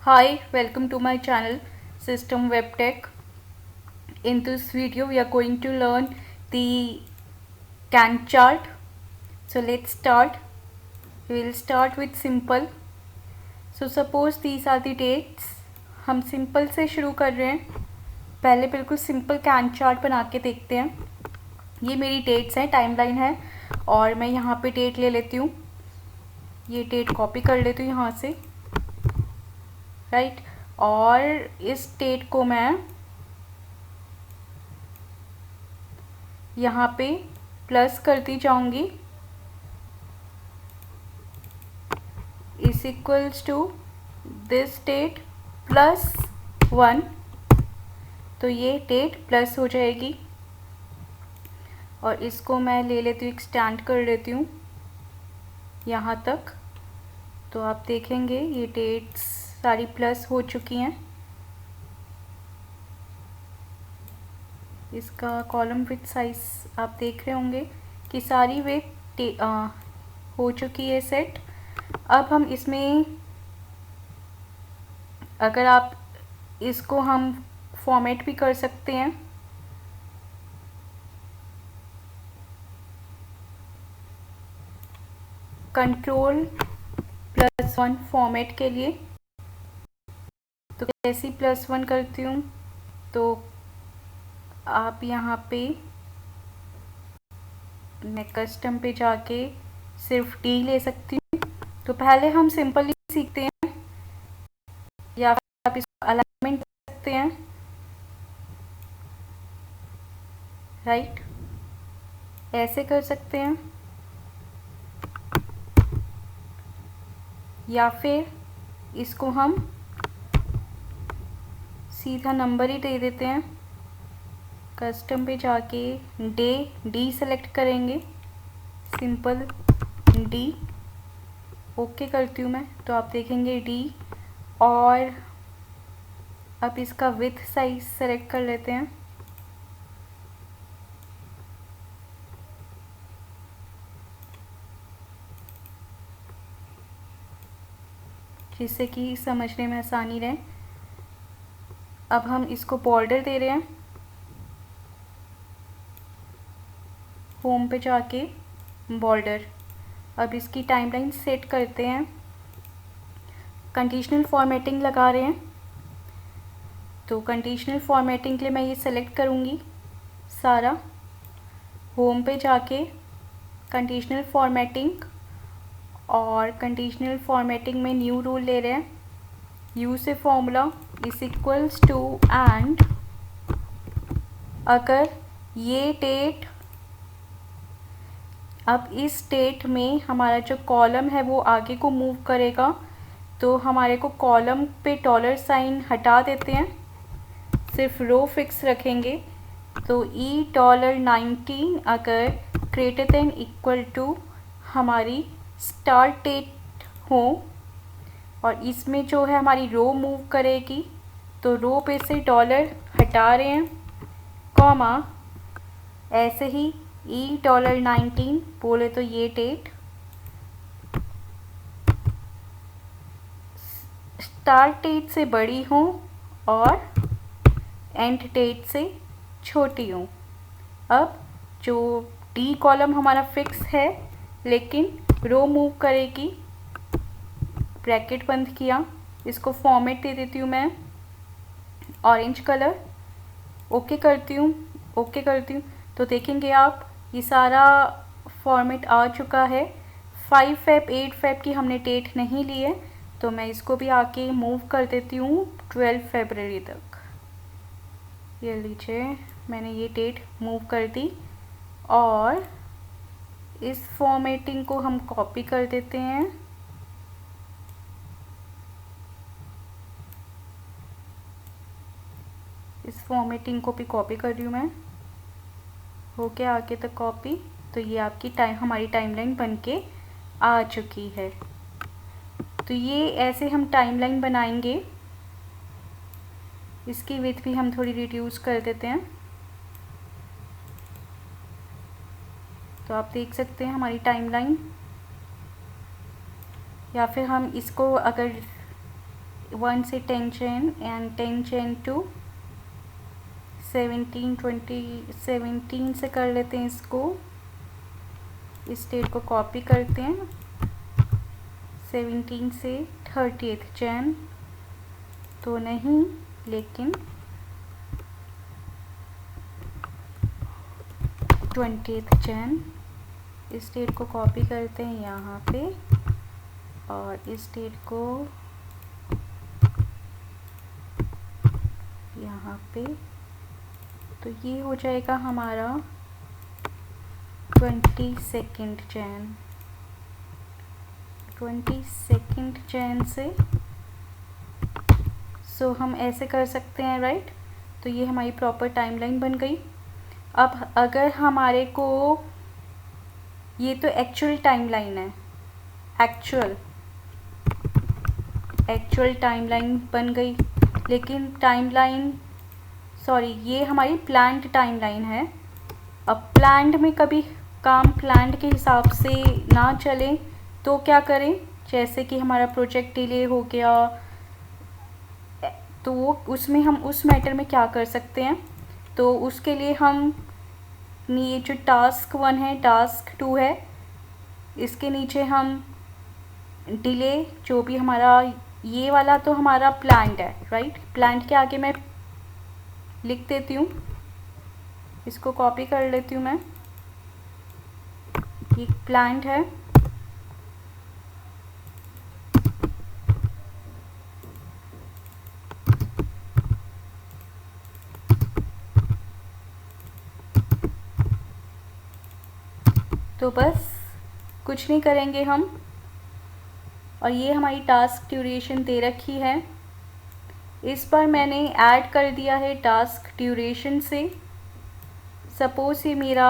Hi, welcome to my channel System Web Tech. In this video we are going to learn the Gantt chart. So let's start. We will start with simple. So suppose these are the dates. हम simple से शुरू कर रहे हैं. पहले बिल्कुल simple Gantt chart बना के देखते हैं. ये मेरी डेट्स हैं, टाइमलाइन है और मैं यहाँ पे डेट ले लेती हूँ. ये डेट कॉपी कर लेती हूँ यहाँ से, राइट. और इस डेट को मैं यहाँ पे प्लस करती जाऊँगी. Is equals to this date plus 1. तो ये डेट प्लस हो जाएगी और इसको मैं ले लेती हूँ, एक्सटेंड कर लेती हूँ यहाँ तक. तो आप देखेंगे ये डेट्स सारी प्लस हो चुकी हैं. इसका कॉलम विथ साइज आप देख रहे होंगे कि सारी विथ हो चुकी है सेट. अब हम इसमें अगर आप इसको हम फॉर्मेट भी कर सकते हैं. Ctrl+1 फॉर्मेट के लिए. तो कैसी +1 करती हूँ, तो आप यहाँ पे मैं कस्टम पे जाके सिर्फ डी ले सकती हूँ. तो पहले हम सिंपली सीखते हैं, या फिर आप इसको अलाइनमेंट कर सकते हैं, राइट. ऐसे कर सकते हैं या फिर इसको हम सीधा नंबर ही दे देते हैं. कस्टम पे जाके डी सेलेक्ट करेंगे, सिंपल डी. ओके करती हूँ मैं. तो आप देखेंगे डी. और अब इसका विथ साइज सेलेक्ट कर लेते हैं. जिससे कि समझने में आसानी रहे. अब हम इसको बॉर्डर दे रहे हैं. होम पे जाके बॉर्डर. अब इसकी टाइमलाइन सेट करते हैं. कंडीशनल फॉर्मेटिंग लगा रहे हैं, तो कंडीशनल फॉर्मेटिंग के लिए मैं ये सेलेक्ट करूँगी सारा. होम पे जाके कंडीशनल फॉर्मेटिंग, और कंडीशनल फॉर्मेटिंग में न्यू रूल ले रहे हैं. Use a formula is equals to and अगर ये डेट, अब इस डेट में हमारा जो कॉलम है वो आगे को मूव करेगा, तो हमारे को कॉलम पे $साइन हटा देते हैं, सिर्फ रो फिक्स रखेंगे. तो $19 अगर ग्रेटर देन इक्वल टू हमारी स्टार्ट डेट हो, और इसमें जो है हमारी रो मूव करेगी, तो रो पे से $, हटा रहे हैं, कॉमा ऐसे ही $19 बोले तो ये डेट स्टार्ट डेट से बड़ी हो और एंड डेट से छोटी हो. अब जो डी कॉलम हमारा फिक्स है लेकिन रो मूव करेगी, ब्रैकेट बंद किया. इसको फॉर्मेट दे देती हूँ मैं, ऑरेंज कलर. ओके करती हूँ, ओके करती हूँ. तो देखेंगे आप ये सारा फॉर्मेट आ चुका है. 5 फेब 8 फेब की हमने डेट नहीं ली है, तो मैं इसको भी आके मूव कर देती हूँ 12 फरवरी तक. ये लीजिए, मैंने ये डेट मूव कर दी. और इस फॉर्मेटिंग को हम कॉपी कर देते हैं. इस फॉर्मेटिंग को भी कॉपी कर रही हूँ मैं. हो गया आगे तक कॉपी. तो ये आपकी हमारी टाइमलाइन बन के आ चुकी है. तो ये ऐसे हम टाइमलाइन बनाएंगे. इसकी विड्थ भी हम थोड़ी रिड्यूस कर देते हैं. तो आप देख सकते हैं हमारी टाइमलाइन. या फिर हम इसको अगर 1 से 10 चेन एंड 10 चेन टू 17 20 17 से कर लेते हैं इसको, इस स्टेट को कॉपी करते हैं 17 से 30th चेन तो नहीं, लेकिन 20th चेन, इस स्टेट को कॉपी करते हैं यहाँ पे और इस स्टेट को यहाँ पे, तो ये हो जाएगा हमारा 22nd चेन। 22nd चेन से सो हम ऐसे कर सकते हैं, राइट। तो ये हमारी प्रॉपर टाइमलाइन बन गई। अब अगर हमारे को, ये तो एक्चुअल टाइमलाइन है, एक्चुअल टाइमलाइन बन गई, लेकिन टाइमलाइन ये हमारी प्लान्ड टाइमलाइन है। अब प्लान्ड में कभी काम प्लान्ड के हिसाब से ना चले तो क्या करें, जैसे कि हमारा प्रोजेक्ट डिले हो गया, तो उसमें हम उस मैटर में क्या कर सकते हैं, तो उसके लिए हम ये जो टास्क 1 है, टास्क 2 है, इसके नीचे हम डिले जो भी हमारा, ये वाला तो हमारा प्लान्ड है, राइट। प्लान्ड के आगे मैं लिख देती हूँ, इसको कॉपी कर लेती हूँ मैं, ये प्लान्ड है। तो बस कुछ नहीं करेंगे हम, और ये हमारी टास्क ड्यूरेशन दे रखी है। इस पर मैंने ऐड कर दिया है टास्क ड्यूरेशन से। सपोज़ ये मेरा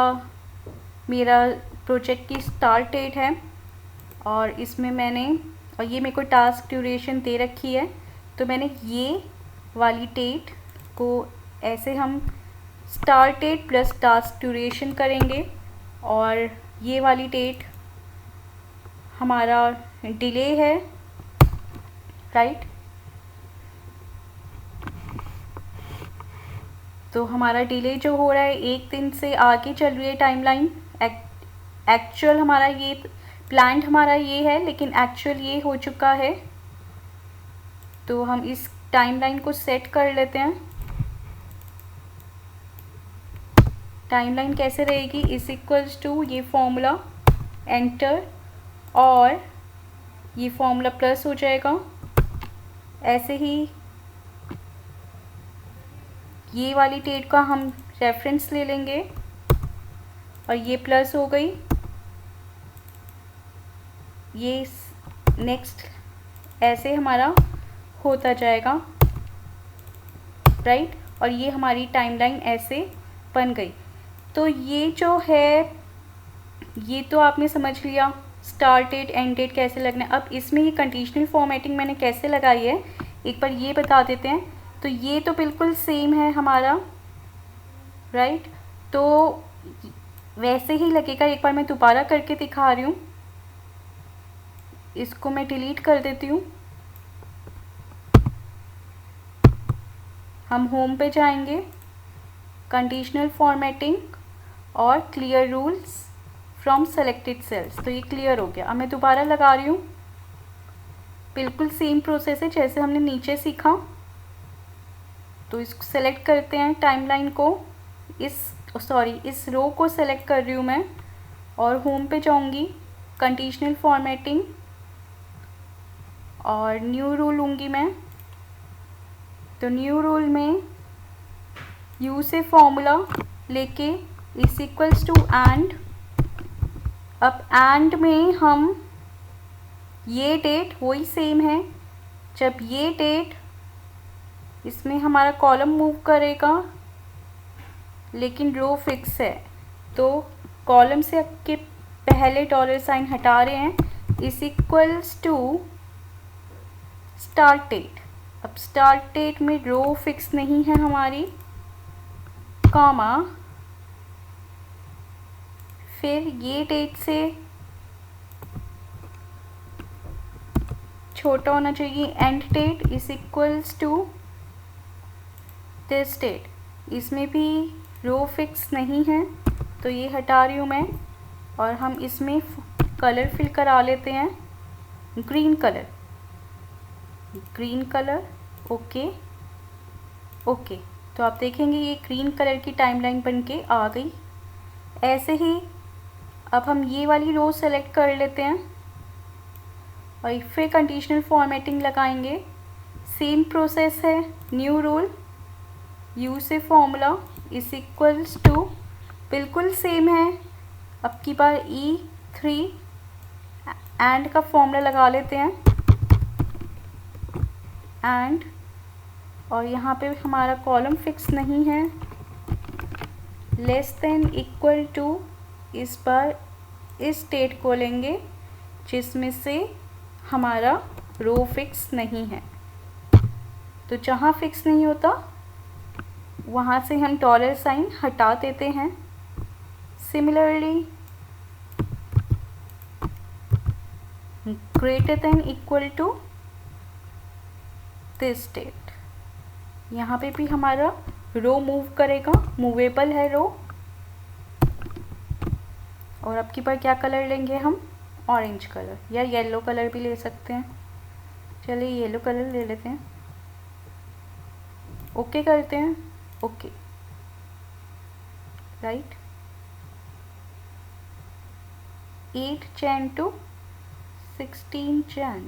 प्रोजेक्ट की स्टार्ट डेट है और इसमें मैंने, और ये मेरे को टास्क ड्यूरेशन दे रखी है, तो मैंने ये वाली डेट को ऐसे हम start date plus task duration करेंगे, और ये वाली डेट हमारा डिले है, राइट। तो हमारा डिले जो हो रहा है 1 दिन से आगे चल रही है टाइमलाइन। एक्चुअल हमारा ये प्लान्ड हमारा ये है, लेकिन एक्चुअल ये हो चुका है। तो हम इस टाइमलाइन को सेट कर लेते हैं। टाइमलाइन कैसे रहेगी, इज इक्वल्स टू ये फॉर्मूला एंटर, और ये फॉर्मूला प्लस हो जाएगा। ऐसे ही ये वाली डेट का हम रेफरेंस ले लेंगे और ये प्लस हो गई, ये नेक्स्ट ऐसे हमारा होता जाएगा, राइट। और ये हमारी टाइमलाइन ऐसे बन गई। तो ये जो है, ये तो आपने समझ लिया स्टार्ट डेट एंड डेट कैसे लगना है। अब इसमें ये कंडीशनल फॉर्मेटिंग मैंने कैसे लगाई है एक बार ये बता देते हैं। तो ये तो बिल्कुल सेम है हमारा, राइट। तो वैसे ही लगेगा, एक बार मैं दोबारा करके दिखा रही हूँ। इसको मैं डिलीट कर देती हूँ। हम होम पे जाएंगे, कंडीशनल फॉर्मेटिंग और clear rules from selected cells, तो ये क्लियर हो गया। अब मैं दोबारा लगा रही हूँ, बिल्कुल सेम प्रोसेस है जैसे हमने नीचे सीखा। तो इसको सेलेक्ट करते हैं टाइमलाइन को, इस रो को सेलेक्ट कर रही हूँ मैं, और होम पे जाऊँगी, कंडीशनल फॉर्मेटिंग और न्यू रूल लूँगी मैं। तो न्यू रूल में यू से फॉर्मूला लेके इज इक्वल्स टू एंड। अब एंड में हम ये डेट वही सेम है, जब ये डेट इसमें हमारा कॉलम मूव करेगा, लेकिन रो फिक्स है, तो कॉलम से के पहले डॉलर साइन हटा रहे हैं, is equals to start date. अब स्टार्ट डेट में रो फिक्स नहीं है हमारी, कॉमा, फिर ये डेट से छोटा होना चाहिए, and date is equals to this date. इसमें भी रो फिक्स नहीं है तो ये हटा रही हूँ मैं, और हम इसमें कलर फिल करा लेते हैं, green colour, green colour. Okay okay, तो आप देखेंगे ये ग्रीन कलर की टाइमलाइन बन के आ गई। ऐसे ही अब हम ये वाली रो सेलेक्ट कर लेते हैं और फिर कंडीशनल फॉर्मेटिंग लगाएंगे। सेम प्रोसेस है, new rule, you a formula is equals to, बिल्कुल सेम है। अब की बार E3 एंड का फॉर्मूला लगा लेते हैं, एंड, और यहाँ पे हमारा कॉलम फिक्स नहीं है, लेस देन इक्वल टू, इस बार इस स्टेट को लेंगे जिसमें से हमारा रो फिक्स नहीं है। तो जहाँ फिक्स नहीं होता वहाँ से हम डॉलर साइन हटा देते हैं। Similarly greater than equal to this date, यहाँ पे भी हमारा रो मूव करेगा, मूवेबल है रो। और अब की बार क्या कलर लेंगे हम, ऑरेंज कलर या येलो कलर भी ले सकते हैं। चलिए येलो कलर ले लेते हैं, ओके करते हैं, okay right. 8 Jan to 16 Jan,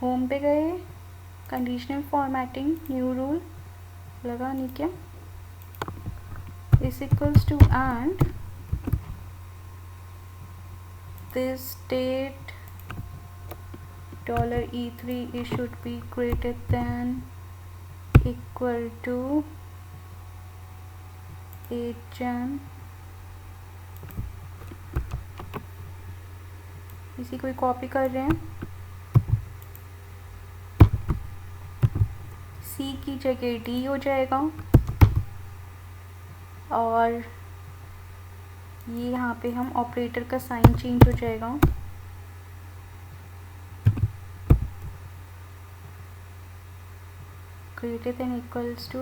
home पे गए, कंडीशनल फॉर्मेटिंग, न्यू रूल लगा, नहीं क्या, is equals to, and this date $E3 it should be greater than equal to 8 Jan। इसी को कॉपी कर रहे हैं, C की जगह D हो जाएगा, और ये यहाँ पे हम ऑपरेटर का साइन चेंज हो जाएगा। greater than equals to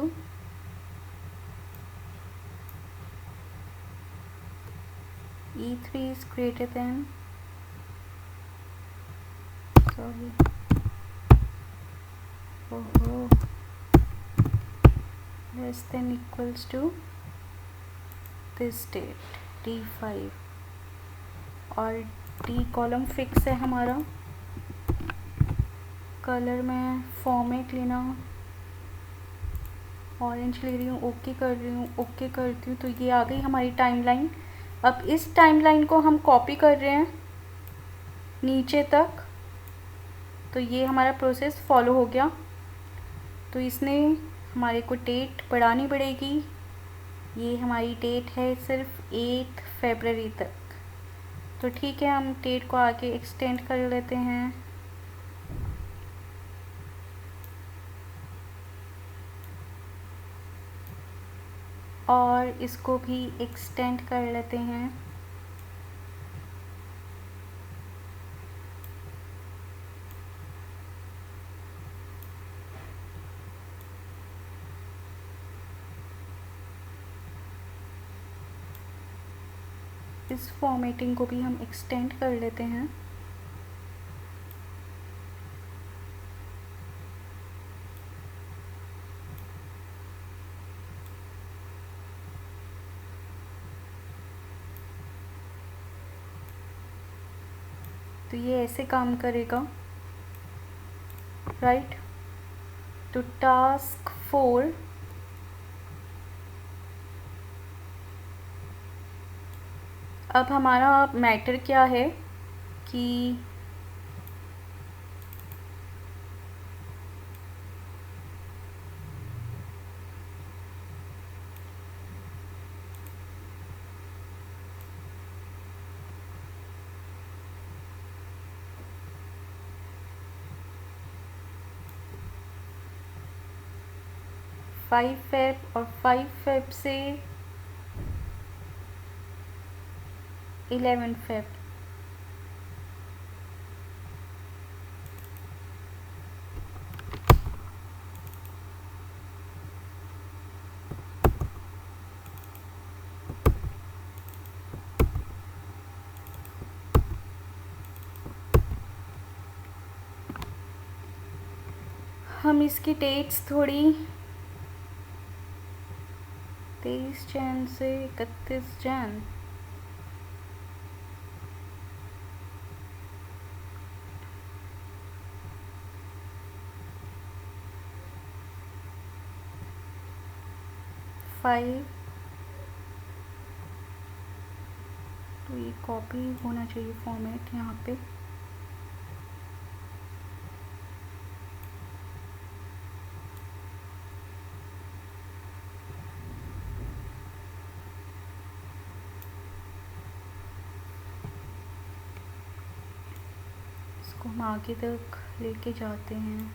E3 is greater than, sorry, less than equals to this date D5, और D कॉलम फिक्स है हमारा। कलर में फॉर्मेट लेना, ऑरेंज ले रही हूँ, ओके कर रही हूँ, ओके करती हूँ, तो ये आ गई हमारी टाइमलाइन। अब इस टाइमलाइन को हम कॉपी कर रहे हैं नीचे तक, तो ये हमारा प्रोसेस फॉलो हो गया। तो इसने हमारे को डेट बढ़ानी पड़ेगी, ये हमारी डेट है सिर्फ 8 फरवरी तक। तो ठीक है, हम डेट को आगे एक्सटेंड कर लेते हैं। और इसको भी एक्सटेंड कर लेते हैं। इस फॉर्मेटिंग को भी हम एक्सटेंड कर लेते हैं। तो ये ऐसे काम करेगा, राइट। तो टास्क 4, अब हमारा मैटर क्या है कि 5 फेब और 5 फेब से 11 फेब। हम इसकी डेट्स थोड़ी 23 जन से 31 जन, फाइव, तो ये कॉपी होना चाहिए फॉर्मेट यहाँ पे। इसको हम आगे तक लेके जाते हैं।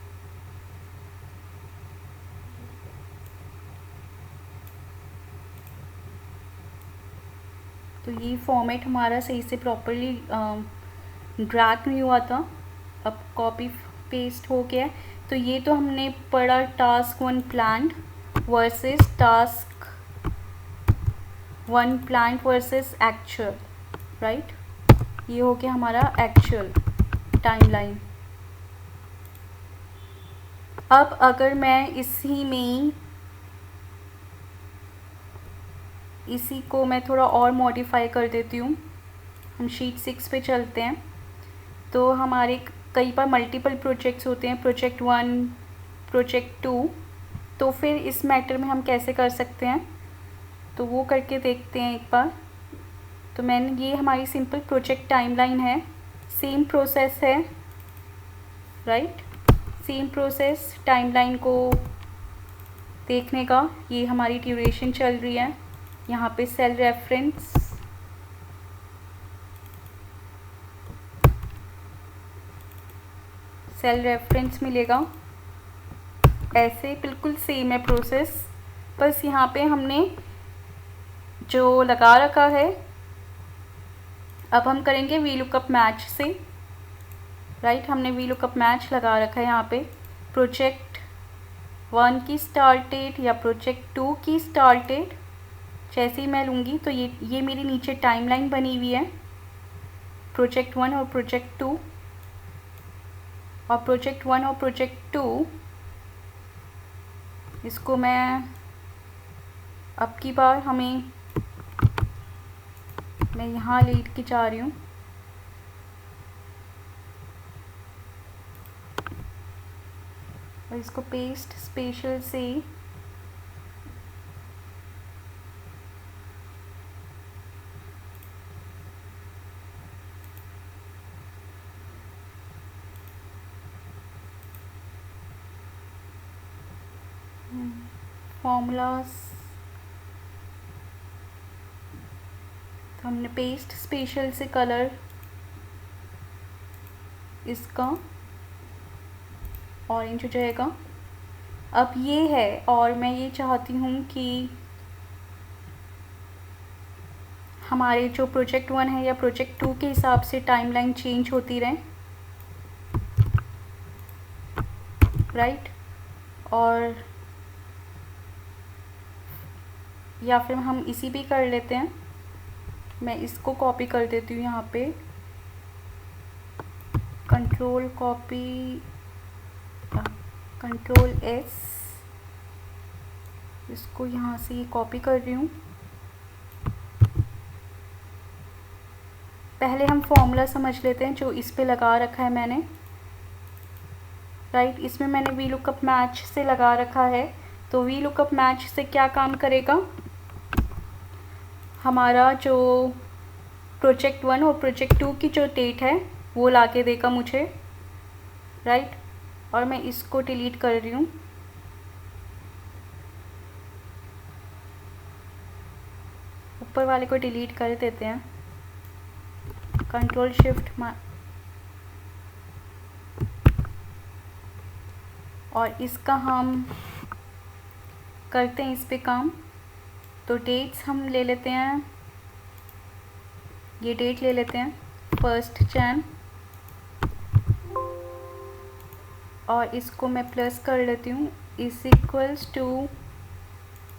तो ये फॉर्मेट हमारा सही से प्रॉपरली ड्रैग नहीं हुआ था, अब कॉपी पेस्ट हो गया। तो ये तो हमने पढ़ा task 1 planned versus task 1 planned versus actual, right. ये हो गया हमारा एक्चुअल टाइमलाइन। अब अगर मैं इसी को मैं थोड़ा और मॉडिफाई कर देती हूँ, हम शीट 6 पे चलते हैं। तो हमारे कई बार मल्टीपल प्रोजेक्ट्स होते हैं, प्रोजेक्ट 1, प्रोजेक्ट 2, तो फिर इस मैटर में हम कैसे कर सकते हैं, तो वो करके देखते हैं एक बार। तो ये हमारी सिंपल प्रोजेक्ट टाइमलाइन है, सेम प्रोसेस है, राइट। सेम प्रोसेस टाइमलाइन को देखने का, ये हमारी ड्यूरेशन चल रही है। यहाँ पे सेल रेफरेंस मिलेगा। ऐसे बिल्कुल सेम है प्रोसेस, बस यहाँ पे हमने जो लगा रखा है, अब हम करेंगे वी लुकअप मैच से, राइट। हमने वी लुकअप मैच लगा रखा है यहाँ पे। प्रोजेक्ट 1 की स्टार्ट डेट या प्रोजेक्ट 2 की स्टार्ट डेट जैसे ही मैं लूँगी, तो ये मेरी नीचे टाइमलाइन बनी हुई है, प्रोजेक्ट 1 और प्रोजेक्ट 2, और प्रोजेक्ट 1 और प्रोजेक्ट 2 इसको मैं अब की बार मैं यहाँ लीड की जा रही हूँ। और इसको पेस्ट स्पेशल से फॉर्मूलाज, तो हमने पेस्ट स्पेशल से कलर इसका ऑरेंज हो जाएगा। अब ये है, और मैं ये चाहती हूँ कि हमारे जो प्रोजेक्ट 1 है या प्रोजेक्ट 2 के हिसाब से टाइमलाइन चेंज होती रहे, राइट। और या फिर हम इसी भी कर लेते हैं, मैं इसको कॉपी कर देती हूँ यहाँ पे, कंट्रोल कॉपी, कंट्रोल S, इसको यहाँ से ये कॉपी कर रही हूँ। पहले हम फॉर्मूला समझ लेते हैं जो इस पे लगा रखा है मैंने, राइट। इसमें मैंने वी लुकअप मैच से लगा रखा है। तो वी लुकअप मैच से क्या काम करेगा, हमारा जो प्रोजेक्ट 1 और प्रोजेक्ट 2 की जो डेट है वो ला के देगा मुझे, राइट। और मैं इसको डिलीट कर रही हूँ। ऊपर वाले को डिलीट कर देते हैं, कंट्रोल शिफ्ट और इसका हम करते हैं इस पे काम। तो डेट्स हम ले लेते हैं, ये डेट ले लेते हैं 1 Jan, और इसको मैं प्लस कर लेती हूँ, इज इक्वल्स टू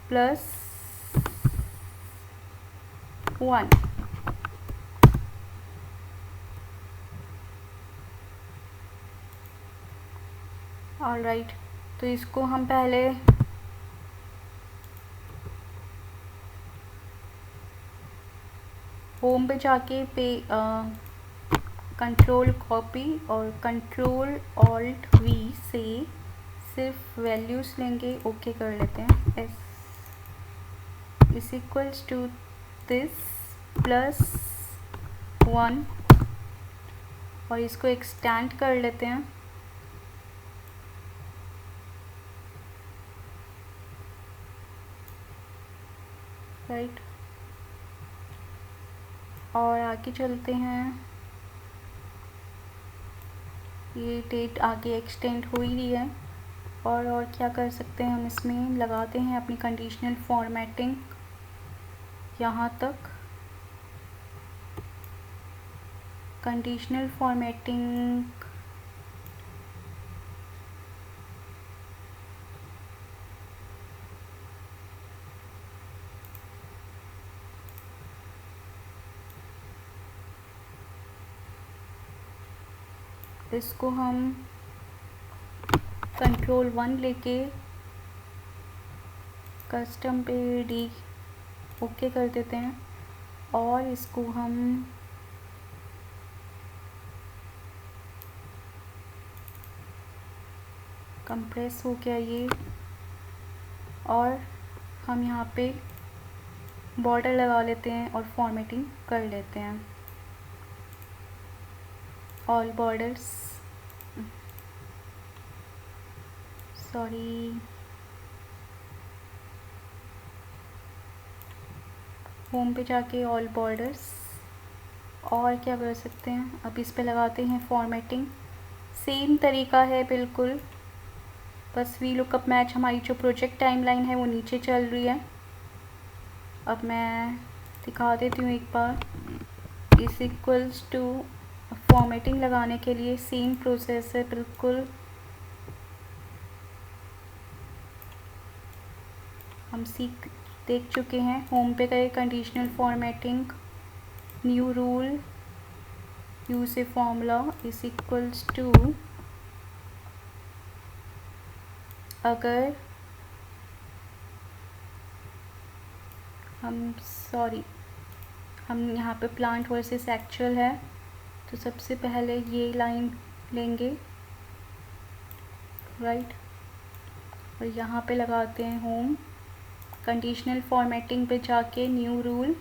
+1। ऑलराइट, तो इसको हम पहले होम पे जाके कंट्रोल कॉपी और कंट्रोल ऑल्ट V से सिर्फ वैल्यूज़ लेंगे, ओके कर लेते हैं। S is equals to this +1, और इसको एक्सटेंड कर लेते हैं। राइट, और आगे चलते हैं। ये डेट आगे एक्सटेंड हो ही रही है, और क्या कर सकते हैं हम, इसमें लगाते हैं अपनी कंडीशनल फॉर्मेटिंग यहाँ तक। कंडीशनल फॉर्मेटिंग इसको हम कंट्रोल 1 लेके कस्टम पे डी ओके कर देते हैं, और इसको हम कंप्रेस हो गया ये, और हम यहाँ पे बॉर्डर लगा लेते हैं और फॉर्मेटिंग कर लेते हैं। ऑल बॉर्डर्स, सॉरी, होम पे जाके ऑल बॉर्डर्स, और क्या कर सकते हैं, अब इस पे लगाते हैं फॉर्मेटिंग। सेम तरीका है बिल्कुल, बस वी लुकअप मैच हमारी जो प्रोजेक्ट टाइमलाइन है वो नीचे चल रही है। अब मैं दिखा देती हूँ एक बार। इज इक्वल्स टू फॉर्मेटिंग लगाने के लिए सेम प्रोसेस है बिल्कुल। हम देख चुके हैं, होम पे गए, conditional formatting, new rule, use a formula is equals to, अगर हम यहाँ पे प्लांट वर्सेस एक्चुअल है, तो सबसे पहले ये लाइन लेंगे, राइट, और यहाँ पे लगाते हैं होम, कंडीशनल फॉर्मेटिंग पे जाके new rule,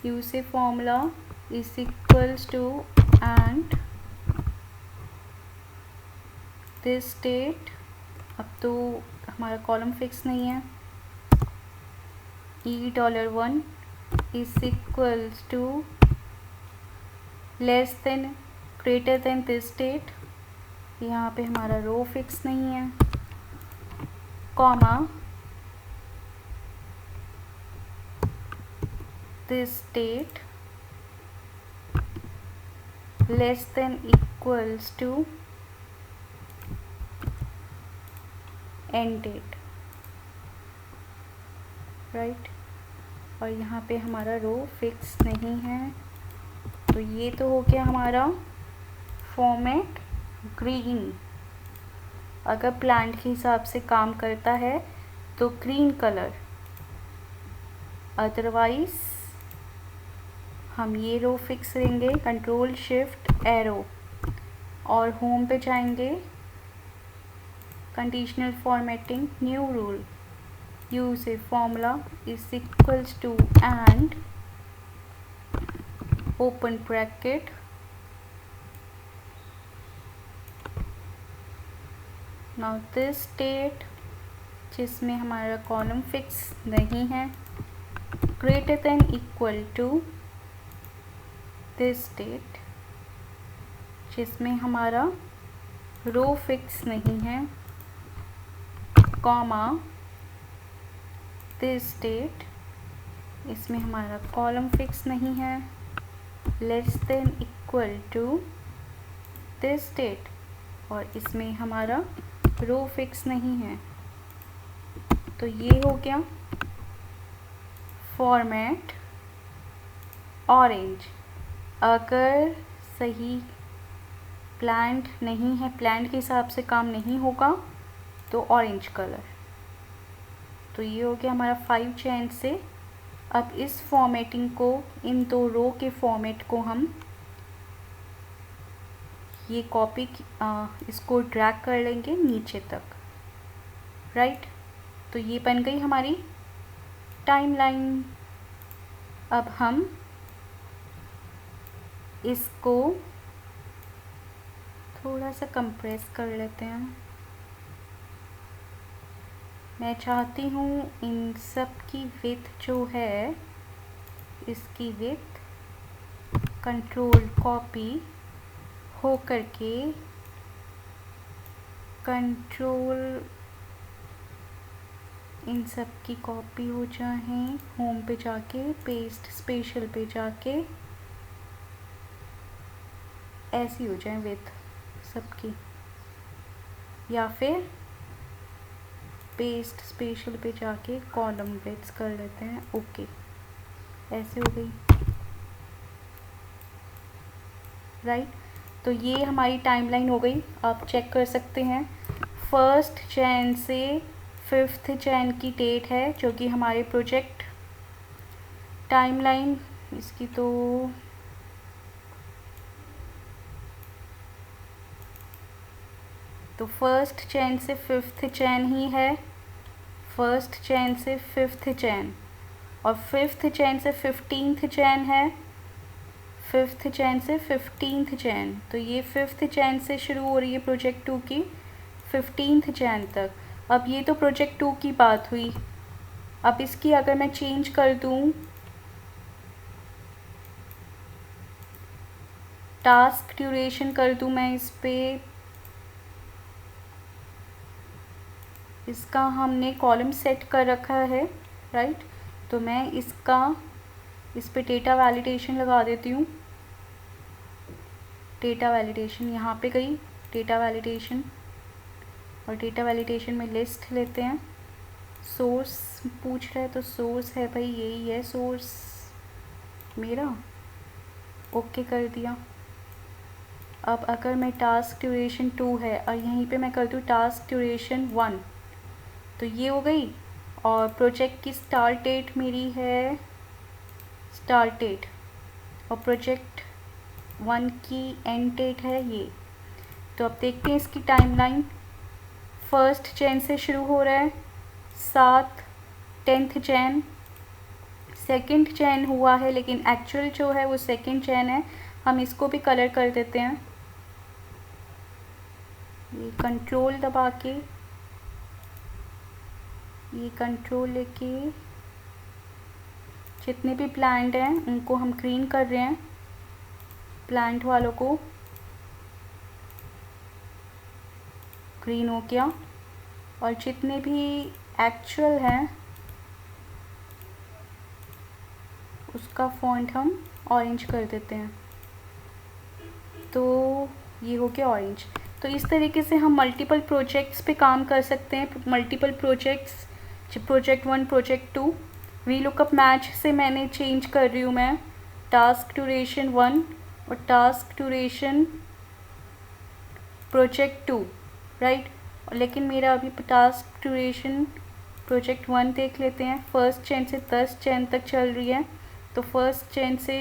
use a formula is equals to and this date. अब तो हमारा कॉलम फिक्स नहीं है, $1 is equals to less than greater than this date. यहाँ पे हमारा रो फिक्स नहीं है, comma this date less than equals to and date, right, और यहाँ पे हमारा रो फिक्स नहीं है। तो ये तो हो गया हमारा फॉर्मेट ग्रीन। अगर प्लांट के हिसाब से काम करता है तो ग्रीन कलर, अदरवाइज हम ये रो फिक्स लेंगे, कंट्रोल शिफ्ट एरो, और होम पे जाएंगे, conditional formatting, new rule, use a formula is equals to and open bracket now this date, जिसमें हमारा कॉलम फिक्स नहीं है, greater than equal to this date, जिसमें हमारा रो फिक्स नहीं है, कॉमा दिस डेट, इसमें हमारा कॉलम फिक्स नहीं है, less than equal to this date, और इसमें हमारा रो फिक्स नहीं है। तो ये हो गया फॉर्मेट ऑरेंज। अगर सही प्लांट नहीं है, प्लांट के हिसाब से काम नहीं होगा तो ऑरेंज कलर। तो ये हो गया हमारा 5 चैन से। अब इस फॉर्मेटिंग को, इन 2 रो के फॉर्मेट को हम ये कॉपी इसको ड्रैग कर लेंगे नीचे तक, राइट। तो ये बन गई हमारी टाइमलाइन। अब हम इसको थोड़ा सा कंप्रेस कर लेते हैं। मैं चाहती हूँ इन सब की विड्थ जो है, इसकी विड्थ कंट्रोल कॉपी हो करके कंट्रोल इन सब की कॉपी हो जाए, होम पे जाके पेस्ट स्पेशल पे जाके ऐसी हो जाए विड्थ सबकी, या फिर पेस्ट स्पेशल पे जाके कॉलम विड्थ कर लेते हैं। ओके, ऐसे हो गई, राइट। तो ये हमारी टाइमलाइन हो गई। आप चेक कर सकते हैं 1 जैन से 5 जैन की डेट है, जो कि हमारे प्रोजेक्ट टाइमलाइन इसकी तो 1 जैन से 5 जैन ही है, 1 जैन से 5 जैन, और 5 जैन से 15 जैन है, 5 जैन से 15 जैन। तो ये 5 जैन से शुरू हो रही है प्रोजेक्ट 2 की 15 जैन तक। अब ये तो प्रोजेक्ट 2 की बात हुई। अब इसकी अगर मैं चेंज कर दूँ टास्क ड्यूरेशन कर दूँ मैं इस पे, इसका हमने कॉलम सेट कर रखा है, राइट। तो मैं इस पे डेटा वैलिडेशन लगा देती हूँ। डेटा वैलिडेशन यहाँ पे गई, डेटा वैलिडेशन, और डेटा वैलिडेशन में लिस्ट लेते हैं। सोर्स पूछ रहा है तो सोर्स है भाई, यही है सोर्स मेरा। ओके कर दिया। अब अगर मैं टास्क ड्यूरेशन 2 है और यहीं पे मैं कर दूँ टास्क ड्यूरेशन 1, तो ये हो गई। और प्रोजेक्ट की स्टार्ट डेट मेरी है स्टार्ट डेट, और प्रोजेक्ट 1 की एंड डेट है ये। तो अब देखते हैं इसकी टाइमलाइन। 1 जैन से शुरू हो रहा है, 7 10 जैन, 2 जैन हुआ है, लेकिन एक्चुअल जो है वो 2 जैन है। हम इसको भी कलर कर देते हैं, ये कंट्रोल दबा के, ये कंट्रोल लेके जितने भी प्लांट हैं उनको हम ग्रीन कर रहे हैं, प्लांट वालों को ग्रीन हो गया, और जितने भी एक्चुअल हैं उसका फॉन्ट हम ऑरेंज कर देते हैं। तो ये हो गया ऑरेंज। तो इस तरीके से हम मल्टीपल प्रोजेक्ट्स पे काम कर सकते हैं। Multiple projects, project 1 project 2, V lookup match से मैंने चेंज कर रही हूँ मैं टास्क ड्यूरेशन 1 और टास्क ड्यूरेशन प्रोजेक्ट 2, राइट। लेकिन मेरा अभी टास्क ड्यूरेशन प्रोजेक्ट 1 देख लेते हैं। 1 जैन से 10 जैन तक चल रही है, तो 1 जैन से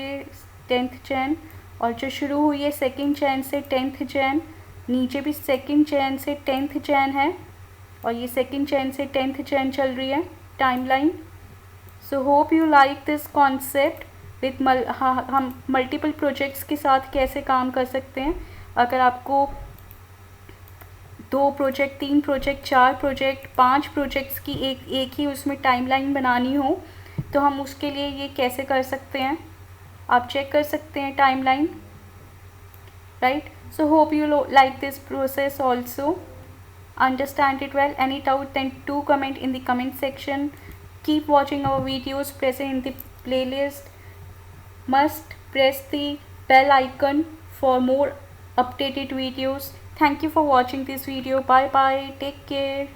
10 जैन, और जो शुरू हुई है 2 जैन से 10 जैन, नीचे भी 2 जैन से 10 जैन है, और ये 2 जैन से 10 जैन चल रही है timeline. So hope you like this concept with हम मल्टीपल प्रोजेक्ट्स के साथ कैसे काम कर सकते हैं। अगर आपको 2 प्रोजेक्ट, 3 प्रोजेक्ट, 4 प्रोजेक्ट, 5 प्रोजेक्ट्स की एक ही उसमें टाइमलाइन बनानी हो, तो हम उसके लिए ये कैसे कर सकते हैं, आप चेक कर सकते हैं timeline, right. So hope you like this process also, understand it well. Any doubt then do comment in the comment section. keep watching our videos, pressing in the playlist. Must press the bell icon for more updated videos. Thank you for watching this video. Bye bye. Take care.